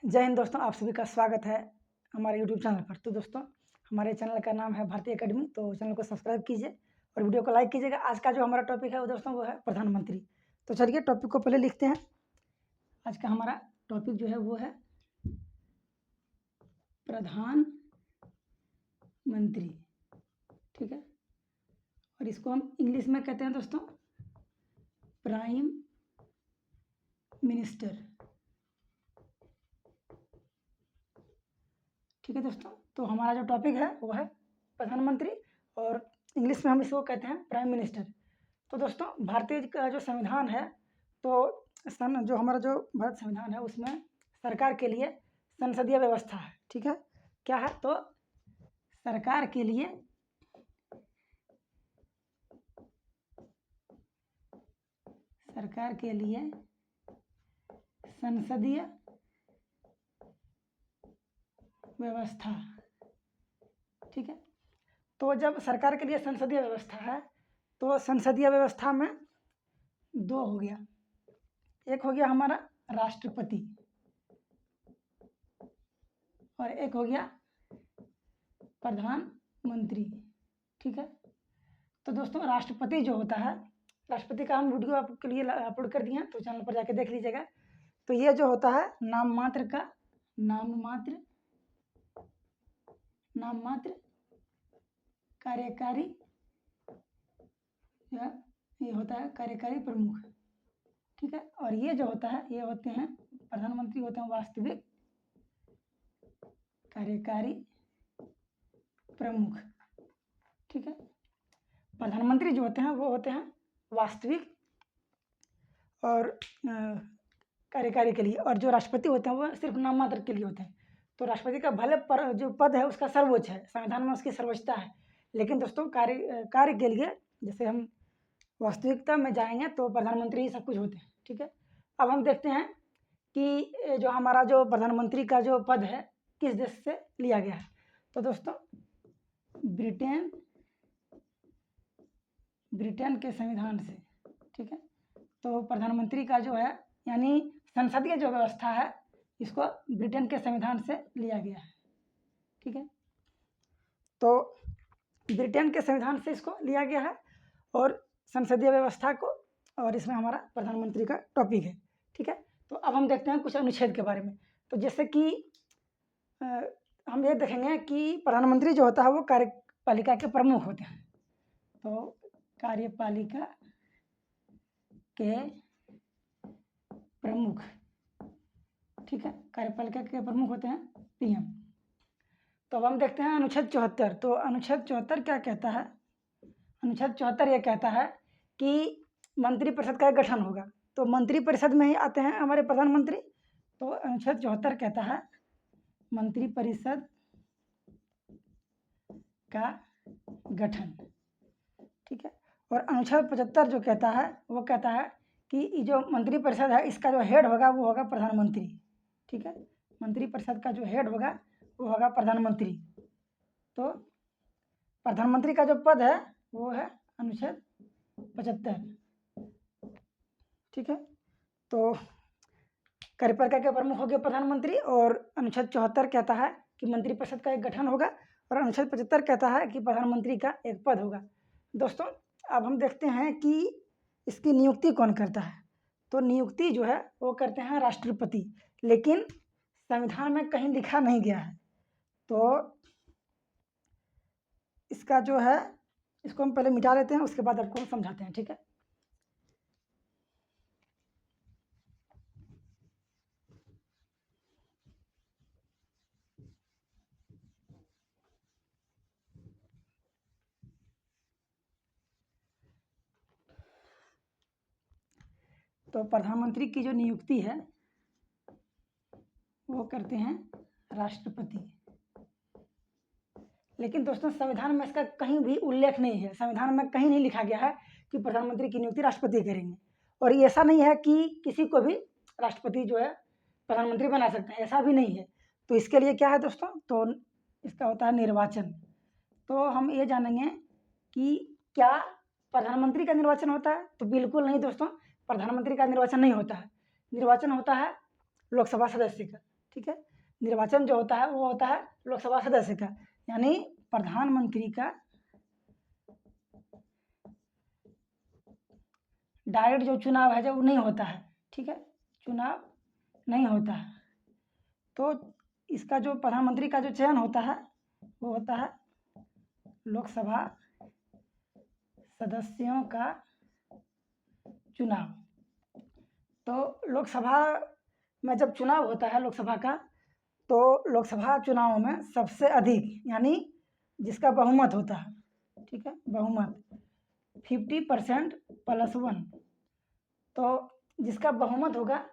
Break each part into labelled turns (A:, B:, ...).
A: जय हिंद दोस्तों, आप सभी का स्वागत है हमारे यूट्यूब चैनल पर। तो दोस्तों, हमारे चैनल का नाम है भारतीय एकेडमी। तो चैनल को सब्सक्राइब कीजिए और वीडियो को लाइक कीजिएगा। आज का जो हमारा टॉपिक है वो दोस्तों वो है प्रधानमंत्री। तो चलिए टॉपिक को पहले लिखते हैं। आज का हमारा टॉपिक जो है वो है प्रधानमंत्री, ठीक है। और इसको हम इंग्लिश में कहते हैं दोस्तों प्राइम मिनिस्टर, ठीक है दोस्तों। तो हमारा जो टॉपिक है वो है प्रधानमंत्री और इंग्लिश में हम इसको कहते हैं प्राइम मिनिस्टर। तो दोस्तों, भारतीय का जो संविधान है, तो जो हमारा जो भारत संविधान है उसमें सरकार के लिए संसदीय व्यवस्था है, ठीक है। क्या है? तो सरकार के लिए संसदीय व्यवस्था, ठीक है। तो जब सरकार के लिए संसदीय व्यवस्था है तो संसदीय व्यवस्था में दो हो गया। एक हो गया हमारा राष्ट्रपति और एक हो गया प्रधानमंत्री, ठीक है। तो दोस्तों, राष्ट्रपति जो होता है, राष्ट्रपति का हम वीडियो आपके लिए अपलोड कर दिए हैं, तो चैनल पर जाके देख लीजिएगा। तो ये जो होता है नाम मात्र कार्यकारी, ये होता है कार्यकारी प्रमुख, ठीक है। और ये जो होता है ये होते हैं प्रधानमंत्री, होते हैं वास्तविक कार्यकारी प्रमुख, ठीक है। प्रधानमंत्री जो होते हैं वो होते हैं वास्तविक और कार्यकारी के लिए, और जो राष्ट्रपति होते हैं वो सिर्फ नाम मात्र के लिए होते हैं। तो राष्ट्रपति का भले पर जो पद है उसका सर्वोच्च है, संविधान में उसकी सर्वोच्चता है, लेकिन दोस्तों कार्य के लिए जैसे हम वास्तविकता में जाएंगे तो प्रधानमंत्री ही सब कुछ होते हैं, ठीक है। अब हम देखते हैं कि जो हमारा जो प्रधानमंत्री का जो पद है किस देश से लिया गया है। तो दोस्तों, ब्रिटेन के संविधान से, ठीक है। तो प्रधानमंत्री का जो है यानी संसदीय जो व्यवस्था है इसको ब्रिटेन के संविधान से लिया गया है, ठीक है। तो ब्रिटेन के संविधान से इसको लिया गया है और संसदीय व्यवस्था को, और इसमें हमारा प्रधानमंत्री का टॉपिक है, ठीक है। तो अब हम देखते हैं कुछ अनुच्छेद के बारे में। तो जैसे कि हम ये देखेंगे कि प्रधानमंत्री जो होता है वो कार्यपालिका के प्रमुख होते हैं। तो कार्यपालिका के प्रमुख, ठीक है, कार्यपालिका के प्रमुख होते हैं पीएम। तो अब हम देखते हैं अनुच्छेद 74। तो अनुच्छेद 74 क्या कहता है? अनुच्छेद 74 ये कहता है कि मंत्रिपरिषद का गठन होगा। तो मंत्रिपरिषद में ही आते हैं हमारे प्रधानमंत्री। तो अनुच्छेद 74 कहता है मंत्रिपरिषद का गठन, ठीक है। और अनुच्छेद 75 जो कहता है वो कहता है कि जो मंत्रिपरिषद है इसका जो हेड होगा वो होगा प्रधानमंत्री, ठीक है। मंत्रिपरिषद का जो हेड होगा वो होगा प्रधानमंत्री। तो प्रधानमंत्री का जो पद है वो है अनुच्छेद 75, ठीक है। तो कार्यपालिका के प्रमुख हो गए प्रधानमंत्री, और अनुच्छेद 74 कहता है कि मंत्रिपरिषद का एक गठन होगा, और अनुच्छेद 75 कहता है कि प्रधानमंत्री का एक पद होगा। दोस्तों, अब हम देखते हैं कि इसकी नियुक्ति कौन करता है। तो नियुक्ति जो है वो करते हैं राष्ट्रपति, लेकिन संविधान में कहीं लिखा नहीं गया है। तो इसका जो है इसको हम पहले मिटा लेते हैं, उसके बाद आपको समझाते हैं, ठीक है। तो प्रधानमंत्री की जो नियुक्ति है वो करते हैं राष्ट्रपति, लेकिन दोस्तों संविधान में इसका कहीं भी उल्लेख नहीं है। संविधान में कहीं नहीं लिखा गया है कि प्रधानमंत्री की नियुक्ति राष्ट्रपति करेंगे, और ये ऐसा नहीं है कि किसी को भी राष्ट्रपति जो है प्रधानमंत्री बना सकते हैं, ऐसा भी नहीं है। तो इसके लिए क्या है दोस्तों, तो इसका होता है निर्वाचन। तो हम ये जानेंगे कि क्या प्रधानमंत्री का निर्वाचन होता है? तो बिल्कुल नहीं दोस्तों, प्रधानमंत्री का निर्वाचन नहीं होता है। निर्वाचन होता है लोकसभा सदस्य का, ठीक है। निर्वाचन जो होता है वो होता है लोकसभा सदस्य का, यानी प्रधानमंत्री का डायरेक्ट जो चुनाव है जो वो नहीं होता है, ठीक है, चुनाव नहीं होता है। तो इसका जो प्रधानमंत्री का जो चयन होता है वो होता है लोकसभा सदस्यों का चुनाव। तो लोकसभा में जब चुनाव होता है लोकसभा का, तो लोकसभा चुनाव में सबसे अधिक यानी जिसका बहुमत होता है, ठीक है, बहुमत 50% + 1, तो जिसका बहुमत होगा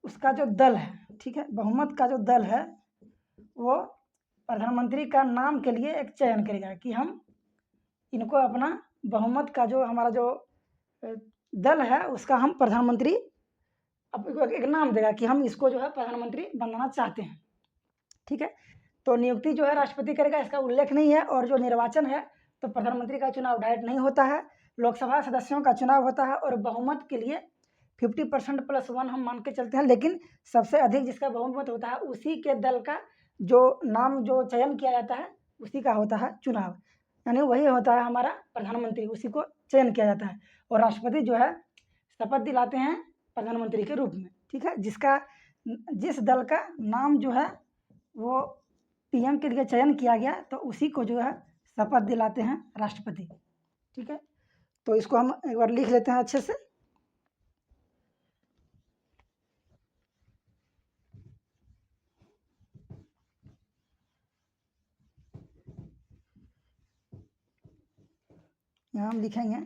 A: उसका जो दल है, ठीक है, बहुमत का जो दल है वो प्रधानमंत्री का नाम के लिए एक चयन करेगा कि हम इनको अपना बहुमत का जो हमारा जो दल है उसका हम प्रधानमंत्री अब एक नाम देगा कि हम इसको जो है प्रधानमंत्री बनाना चाहते हैं, ठीक है। तो नियुक्ति जो है राष्ट्रपति करेगा, इसका उल्लेख नहीं है। और जो निर्वाचन है तो प्रधानमंत्री का चुनाव डायरेक्ट नहीं होता है, लोकसभा सदस्यों का चुनाव होता है। और बहुमत के लिए 50% + 1 हम मान के चलते हैं, लेकिन सबसे अधिक जिसका बहुमत होता है उसी के दल का जो नाम जो चयन किया जाता है उसी का होता है चुनाव, यानी वही होता है हमारा प्रधानमंत्री, उसी को चयन किया जाता है। और राष्ट्रपति जो है शपथ दिलाते हैं प्रधानमंत्री के रूप में, ठीक है। जिस दल का नाम जो है वो पीएम के लिए चयन किया गया तो उसी को जो है शपथ दिलाते हैं राष्ट्रपति, ठीक है। तो इसको हम एक बार लिख लेते हैं अच्छे से। यहाँ हम लिखेंगे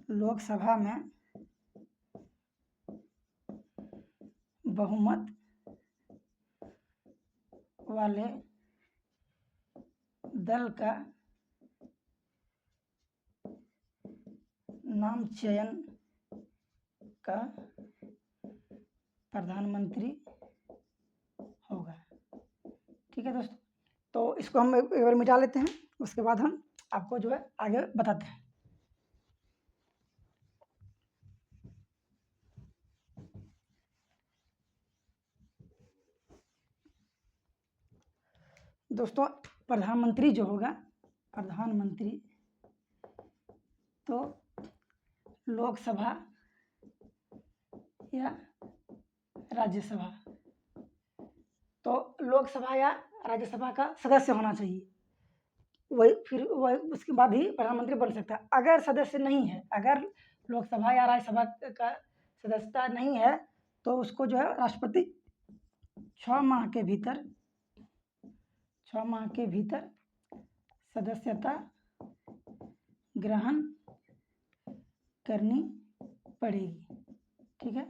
A: लोकसभा में बहुमत वाले दल का नाम चयन का प्रधानमंत्री होगा, ठीक है दोस्तों। तो इसको हम एक बार मिटा लेते हैं, उसके बाद हम आपको जो है आगे बताते हैं। दोस्तों प्रधानमंत्री जो होगा, प्रधानमंत्री तो लोकसभा या राज्यसभा, तो लोकसभा या राज्यसभा का सदस्य होना चाहिए, वही उसके बाद ही प्रधानमंत्री बन सकता है। अगर सदस्य नहीं है, अगर लोकसभा या राज्यसभा का सदस्यता नहीं है तो उसको जो है राष्ट्रपति 6 माह के भीतर सदस्यता ग्रहण करनी पड़ेगी, ठीक है।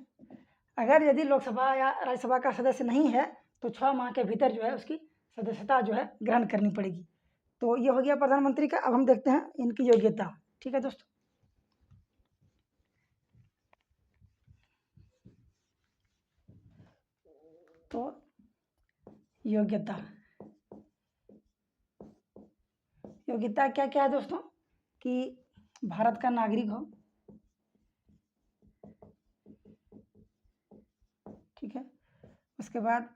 A: अगर यदि लोकसभा या राज्यसभा का सदस्य नहीं है तो 6 माह के भीतर जो है उसकी सदस्यता जो है ग्रहण करनी पड़ेगी। तो ये हो गया प्रधानमंत्री का। अब हम देखते हैं इनकी योग्यता, ठीक है दोस्तों। तो योग्यता क्या क्या है दोस्तों, कि भारत का नागरिक हो, ठीक है। उसके बाद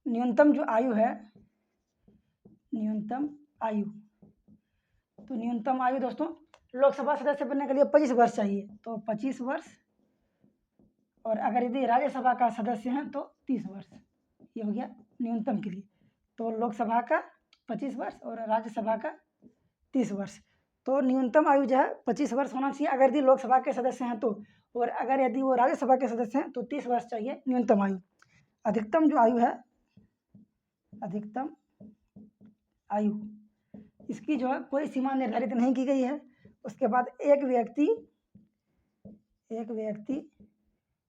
A: न्यूनतम जो आयु है, न्यूनतम आयु, तो न्यूनतम आयु दोस्तों लोकसभा सदस्य बनने के लिए 25 वर्ष चाहिए, तो 25 वर्ष। और अगर यदि राज्यसभा का सदस्य हैं तो 30 वर्ष, ये हो गया न्यूनतम के लिए। तो लोकसभा का 25 वर्ष और राज्यसभा का 30 वर्ष। तो न्यूनतम आयु जो है 25 वर्ष होना चाहिए अगर यदि लोकसभा के सदस्य हैं तो, और अगर यदि वो राज्यसभा के सदस्य हैं तो 30 वर्ष चाहिए न्यूनतम आयु। अधिकतम जो आयु है, अधिकतम आयु, इसकी जो है कोई सीमा निर्धारित नहीं की गई है। उसके बाद एक व्यक्ति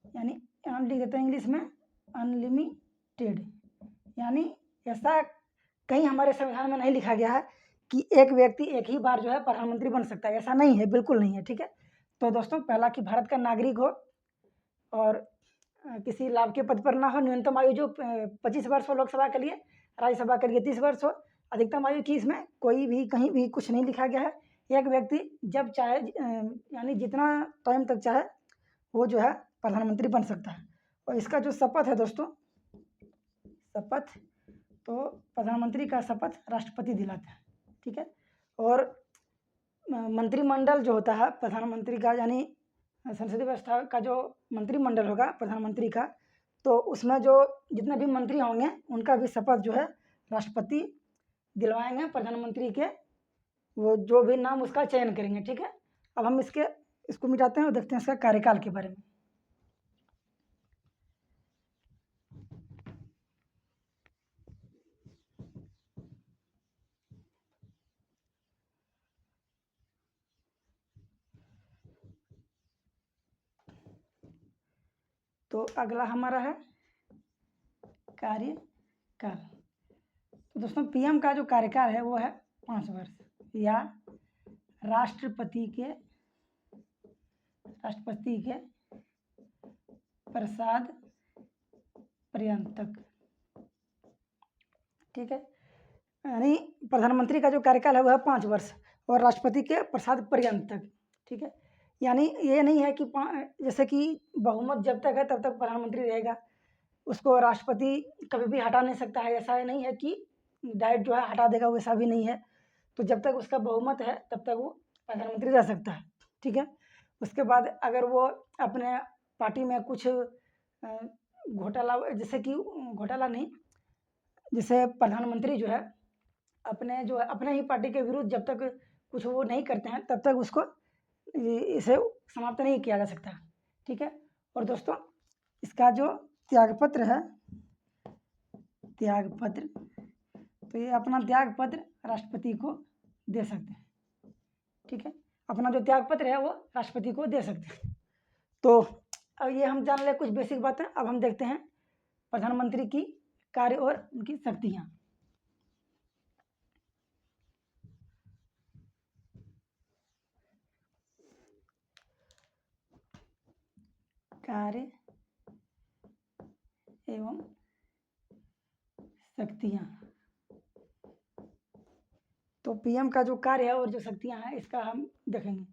A: यानी हम लिख देते हैं इंग्लिश में अनलिमिटेड, यानी ऐसा कहीं हमारे संविधान में नहीं लिखा गया है कि एक व्यक्ति एक ही बार जो है प्रधानमंत्री बन सकता है, ऐसा नहीं है, बिल्कुल नहीं है, ठीक है। तो दोस्तों पहला कि भारत का नागरिक हो और किसी लाभ के पद पर ना हो, न्यूनतम आयु जो 25 वर्ष हो लोकसभा के लिए, राज्यसभा के लिए 30 वर्ष हो। अधिकतम आयु की इसमें कोई भी कहीं भी कुछ नहीं लिखा गया है। एक व्यक्ति जब चाहे यानी जितना टाइम तक चाहे वो जो है प्रधानमंत्री बन सकता है। और इसका जो शपथ है दोस्तों, शपथ तो प्रधानमंत्री का शपथ राष्ट्रपति दिलाते हैं, ठीक है। और मंत्रिमंडल जो होता है प्रधानमंत्री का, यानी संसदीय व्यवस्था का जो मंत्रिमंडल होगा प्रधानमंत्री का, तो उसमें जो जितने भी मंत्री होंगे उनका भी शपथ जो है राष्ट्रपति दिलवाएंगे प्रधानमंत्री के, वो जो भी नाम उसका चयन करेंगे, ठीक है। अब हम इसको मिटाते हैं और देखते हैं इसका कार्यकाल के बारे में। तो अगला हमारा है कार्यकाल। तो दोस्तों पीएम का जो कार्यकाल है वो है 5 वर्ष, या राष्ट्रपति के प्रसाद पर्यंत, ठीक है। यानी प्रधानमंत्री का जो कार्यकाल है वह है 5 वर्ष और राष्ट्रपति के प्रसाद पर्यंत तक, ठीक है। यानी ये नहीं है कि जैसे कि बहुमत जब तक है तब तक प्रधानमंत्री रहेगा, उसको राष्ट्रपति कभी भी हटा नहीं सकता है। ऐसा नहीं है कि डायरेक्ट जो है हटा देगा, वैसा भी नहीं है। तो जब तक उसका बहुमत है तब तक वो प्रधानमंत्री रह सकता है, ठीक है। उसके बाद अगर वो अपने पार्टी में कुछ घोटाला, जैसे कि घोटाला नहीं, जैसे प्रधानमंत्री जो है अपने ही पार्टी के विरुद्ध जब तक कुछ वो नहीं करते हैं तब तक उसको इसे समाप्त नहीं किया जा सकता, ठीक है। और दोस्तों इसका जो त्यागपत्र है, त्यागपत्र, तो ये अपना त्यागपत्र राष्ट्रपति को दे सकते हैं, ठीक है। अपना जो त्यागपत्र है वो राष्ट्रपति को दे सकते हैं। तो अब ये हम जान ले कुछ बेसिक बातें। अब हम देखते हैं प्रधानमंत्री की कार्य और उनकी शक्तियाँ। कार्य एवं शक्तियाँ। तो पीएम का जो कार्य है और जो शक्तियाँ हैं इसका हम देखेंगे।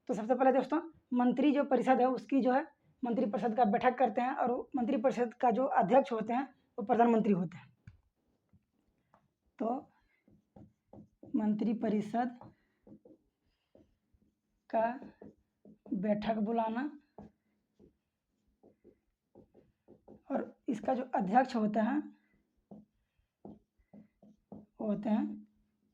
A: तो सबसे पहले दोस्तों मंत्री जो परिषद है उसकी जो है मंत्रिपरिषद का बैठक करते हैं, और मंत्रिपरिषद का जो अध्यक्ष होते हैं वो प्रधानमंत्री होते हैं। तो मंत्रिपरिषद का बैठक बुलाना, और इसका जो अध्यक्ष होता है वो होते हैं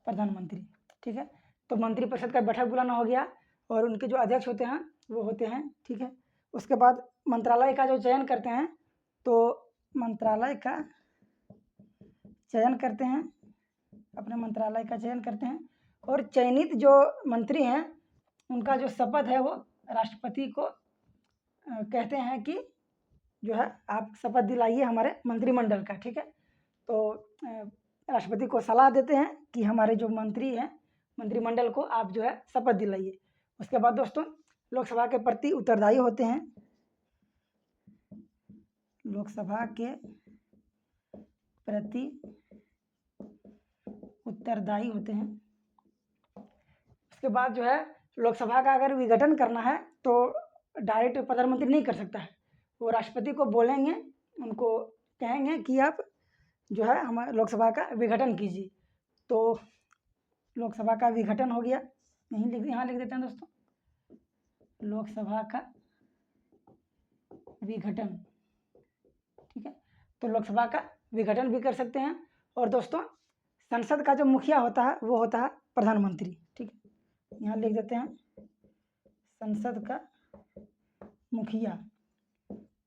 A: प्रधानमंत्री, ठीक है। तो मंत्रिपरिषद का बैठक बुलाना हो गया, और उनके जो अध्यक्ष होते हैं वो होते हैं, ठीक है। उसके बाद मंत्रालय का जो चयन करते हैं, तो मंत्रालय का चयन करते हैं, अपने मंत्रालय का चयन करते हैं, और चयनित जो मंत्री हैं उनका जो शपथ है वो राष्ट्रपति को कहते हैं कि जो है आप शपथ दिलाइए हमारे मंत्रिमंडल का, ठीक है। तो राष्ट्रपति को सलाह देते हैं कि हमारे जो मंत्री हैं मंत्रिमंडल को आप जो है शपथ दिलाइए। उसके बाद दोस्तों लोकसभा के प्रति उत्तरदायी होते हैं, लोकसभा के प्रति उत्तरदायी होते हैं। उसके बाद जो है लोकसभा का अगर विघटन करना है तो डायरेक्ट प्रधानमंत्री नहीं कर सकता है, वो राष्ट्रपति को बोलेंगे, उनको कहेंगे कि आप जो है हमारे लोकसभा का विघटन कीजिए। तो लोकसभा का विघटन हो गया, यहाँ लिख देते हैं दोस्तों, लोकसभा का विघटन, ठीक है। तो लोकसभा का विघटन भी कर सकते हैं। और दोस्तों संसद का जो मुखिया होता है वो होता है प्रधानमंत्री, ठीक है। यहाँ लिख देते हैं संसद का मुखिया।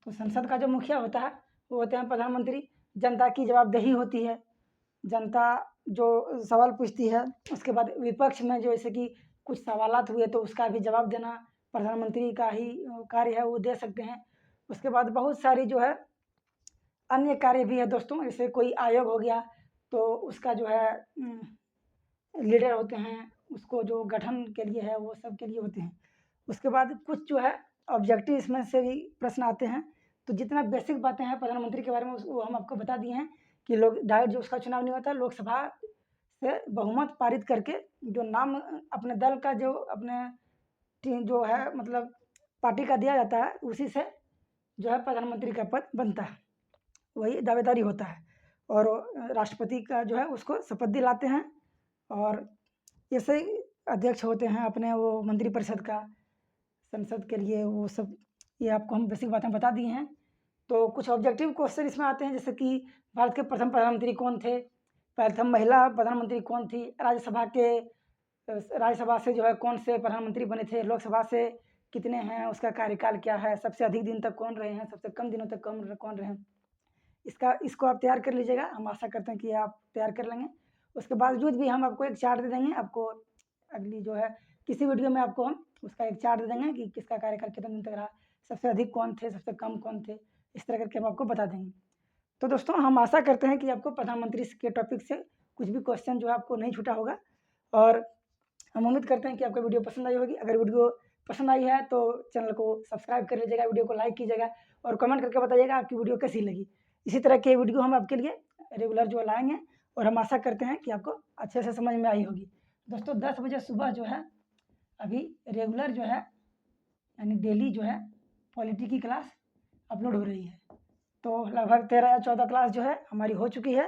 A: तो संसद का जो मुखिया होता है वो होते हैं प्रधानमंत्री। जनता की जवाबदेही होती है, जनता जो सवाल पूछती है, उसके बाद विपक्ष में जो जैसे कि कुछ सवालात हुए तो उसका भी जवाब देना प्रधानमंत्री का ही कार्य है, वो दे सकते हैं। उसके बाद बहुत सारी जो है अन्य कार्य भी है दोस्तों, जैसे कोई आयोग हो गया तो उसका जो है लीडर होते हैं, उसको जो गठन के लिए है वो सब के लिए होते हैं। उसके बाद कुछ जो है ऑब्जेक्टिव इसमें से भी प्रश्न आते हैं। तो जितना बेसिक बातें हैं प्रधानमंत्री के बारे में वो हम आपको बता दिए हैं कि लोग डायरेक्ट जो उसका चुनाव नहीं होता, लोकसभा से बहुमत पारित करके जो नाम अपने दल का जो अपने टीम जो है मतलब पार्टी का दिया जाता है उसी से जो है प्रधानमंत्री का पद बनता है, वही दावेदारी होता है। और राष्ट्रपति का जो है उसको शपथ दिलाते हैं, और ऐसे ही अध्यक्ष होते हैं अपने वो मंत्रिपरिषद का, संसद के लिए वो सब। ये आपको हम बेसिक बातें बता दी हैं। तो कुछ ऑब्जेक्टिव क्वेश्चन इसमें आते हैं, जैसे कि भारत के प्रथम प्रधानमंत्री कौन थे, प्रथम महिला प्रधानमंत्री कौन थी, राज्यसभा से जो है कौन से प्रधानमंत्री बने थे, लोकसभा से कितने हैं, उसका कार्यकाल क्या है, सबसे अधिक दिन तक कौन रहे हैं, सबसे कम दिनों तक कौन रहे हैं। इसको आप तैयार कर लीजिएगा, हम आशा करते हैं कि आप तैयार कर लेंगे। उसके बावजूद भी हम आपको एक चार्ट दे देंगे, आपको अगली जो है किसी वीडियो में आपको हम उसका एक चार्ट दे देंगे कि किसका कार्यकाल कितने दिन तक रहा, सबसे अधिक कौन थे, सबसे कम कौन थे, इस तरह करके हम आपको बता देंगे। तो दोस्तों हम आशा करते हैं कि आपको प्रधानमंत्री के टॉपिक से कुछ भी क्वेश्चन जो है आपको नहीं छूटा होगा, और हम उम्मीद करते हैं कि आपको वीडियो पसंद आई होगी। अगर वीडियो पसंद आई है तो चैनल को सब्सक्राइब कर लीजिएगा, वीडियो को लाइक कीजिएगा, और कमेंट करके बताइएगा आपकी वीडियो कैसी लगी। इसी तरह के वीडियो हम आपके लिए रेगुलर जो लाएंगे, और हम आशा करते हैं कि आपको अच्छे से समझ में आई होगी। दोस्तों 10 बजे सुबह जो है अभी रेगुलर जो है यानी डेली जो है पॉलिटी की क्लास अपलोड हो रही है। तो लगभग 13 या 14 क्लास जो है हमारी हो चुकी है,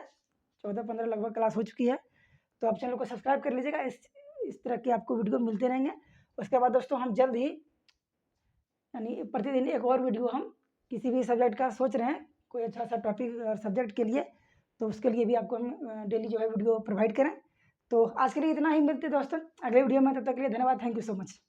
A: 14-15 लगभग क्लास हो चुकी है। तो आप चैनल को सब्सक्राइब कर लीजिएगा, इस तरह के आपको वीडियो मिलते रहेंगे। उसके बाद दोस्तों हम जल्द ही यानी प्रतिदिन एक और वीडियो हम किसी भी सब्जेक्ट का सोच रहे हैं, कोई अच्छा सा टॉपिक और सब्जेक्ट के लिए, तो उसके लिए भी आपको हम डेली जो है वीडियो प्रोवाइड करें। तो आज के लिए इतना ही, मिलते हैं दोस्तों अगले वीडियो में, तब तक के लिए धन्यवाद, थैंक यू सो मच।